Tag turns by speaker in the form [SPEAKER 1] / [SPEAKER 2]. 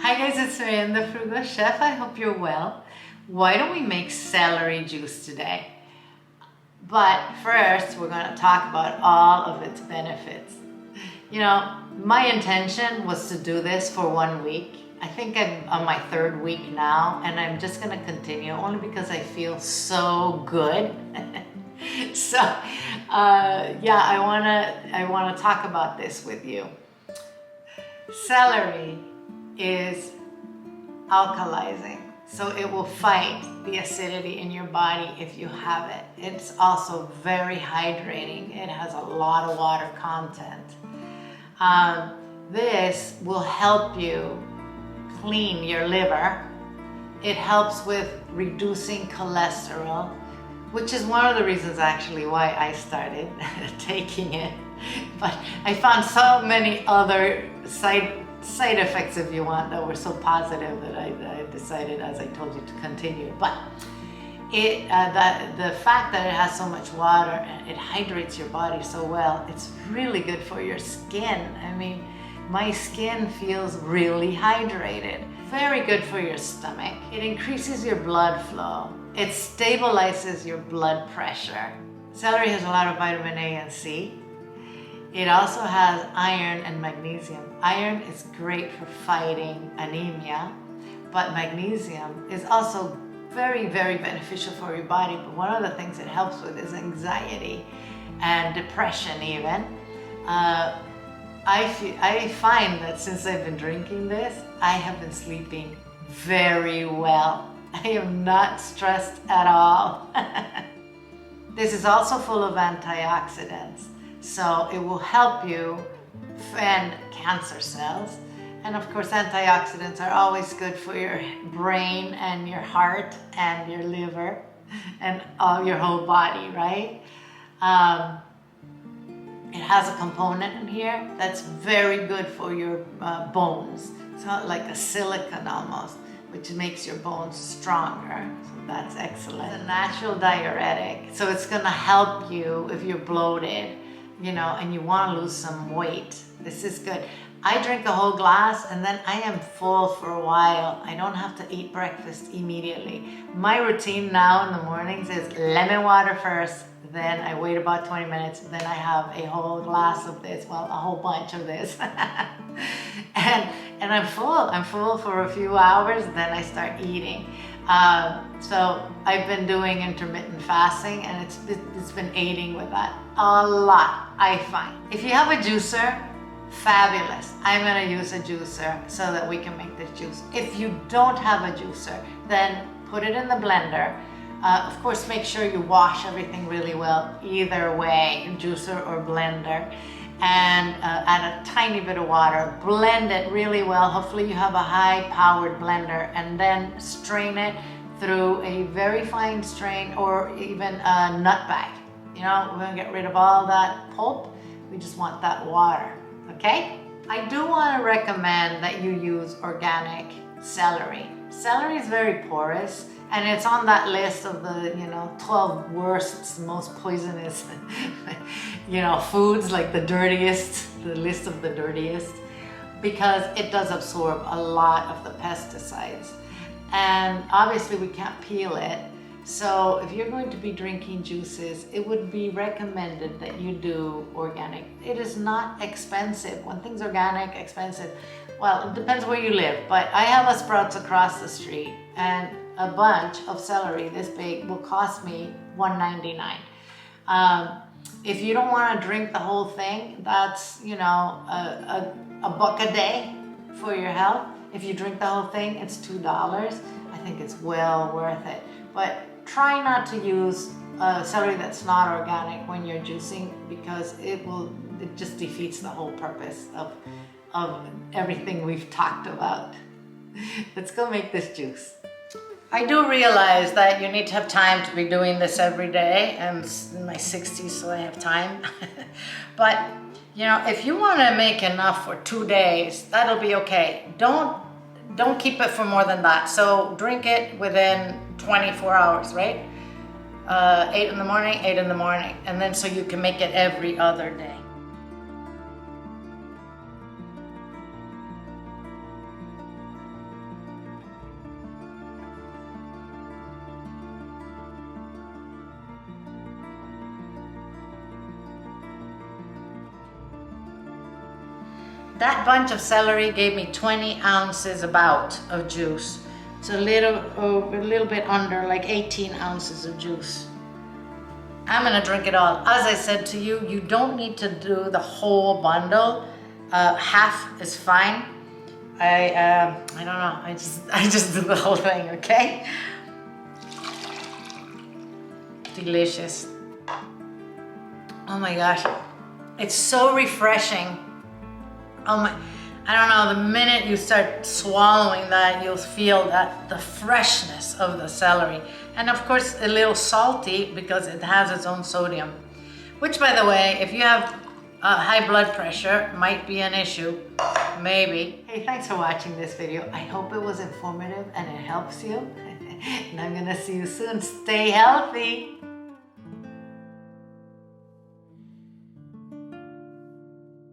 [SPEAKER 1] Hi guys, it's me, the Frugal Chef. I hope you're well. Why don't we make celery juice today? But first, we're going to talk about all of its benefits. You know, my intention was to do this for 1 week. I think I'm on my 3rd week now, and I'm just going to continue only because I feel so good. So, yeah, I want to talk about this with you. Celery is alkalizing, so it will fight the acidity in your body if you have it. It's also very hydrating. It has a lot of water content. This will help you clean your liver. It helps with reducing cholesterol, which is one of the reasons actually why I started taking it. But I found so many other side effects, if you want, that were so positive that I decided, as I told you, to continue. But the fact that it has so much water and it hydrates your body so well, it's really good for your skin. I mean, my skin feels really hydrated. Very good for your stomach. It increases your blood flow. It stabilizes your blood pressure. Celery has a lot of vitamin A and C. It also has iron and magnesium. Iron is great for fighting anemia, but magnesium is also very, very beneficial for your body. But one of the things it helps with is anxiety and depression even. I find that since I've been drinking this, I have been sleeping very well. I am not stressed at all. This is also full of antioxidants. So it will help you fend cancer cells. And of course, antioxidants are always good for your brain and your heart and your liver and your whole body, right? It has a component in here that's very good for your bones. It's not like a silicone almost, which makes your bones stronger. So that's excellent. It's a natural diuretic. So it's gonna help you if you're bloated, you know, and you want to lose some weight. This is good. I drink a whole glass and then I am full for a while. I don't have to eat breakfast immediately. My routine now in the mornings is lemon water first, then I wait about 20 minutes, then I have a whole glass of this, well, a whole bunch of this. and I'm full for a few hours, then I start eating. So I've been doing intermittent fasting, and it's been aiding with that a lot, I find. If you have a juicer, fabulous. I'm gonna use a juicer so that we can make this juice. If you don't have a juicer, then put it in the blender. Of course, make sure you wash everything really well, either way, juicer or blender. And add a tiny bit of water, blend it really well. Hopefully you have a high-powered blender, and then strain it through a very fine strain or even a nut bag. You know, we're gonna get rid of all that pulp. We just want that water, okay? I do wanna recommend that you use organic celery. Celery is very porous, and it's on that list of the, 12 worst, most poisonous, foods, like the list of the dirtiest, because it does absorb a lot of the pesticides. And obviously we can't peel it. So if you're going to be drinking juices, it would be recommended that you do organic. It is not expensive. When things organic, expensive, well, it depends where you live, but I have a Sprouts across the street, and a bunch of celery this big will cost me $1.99. If you don't want to drink the whole thing, that's, a buck a day for your health. If you drink the whole thing, it's $2. I think it's well worth it. But try not to use celery that's not organic when you're juicing, because it just defeats the whole purpose of everything we've talked about. Let's go make this juice. I do realize that you need to have time to be doing this every day. I'm in my 60s, so I have time. But, if you want to make enough for 2 days, that'll be okay. Don't keep it for more than that. So drink it within 24 hours, right? 8 in the morning, 8 in the morning. And then so you can make it every other day. . That bunch of celery gave me 20 ounces about of juice. It's a little bit under, like 18 ounces of juice. I'm gonna drink it all. As I said to you, you don't need to do the whole bundle. Half is fine. I don't know. I just do the whole thing. Okay. Delicious. Oh my gosh, it's so refreshing. Oh my, I don't know, the minute you start swallowing that, you'll feel that the freshness of the celery. And of course, a little salty because it has its own sodium, which, by the way, if you have high blood pressure, might be an issue, maybe. Hey, thanks for watching this video. I hope it was informative and it helps you. And I'm gonna see you soon. Stay healthy.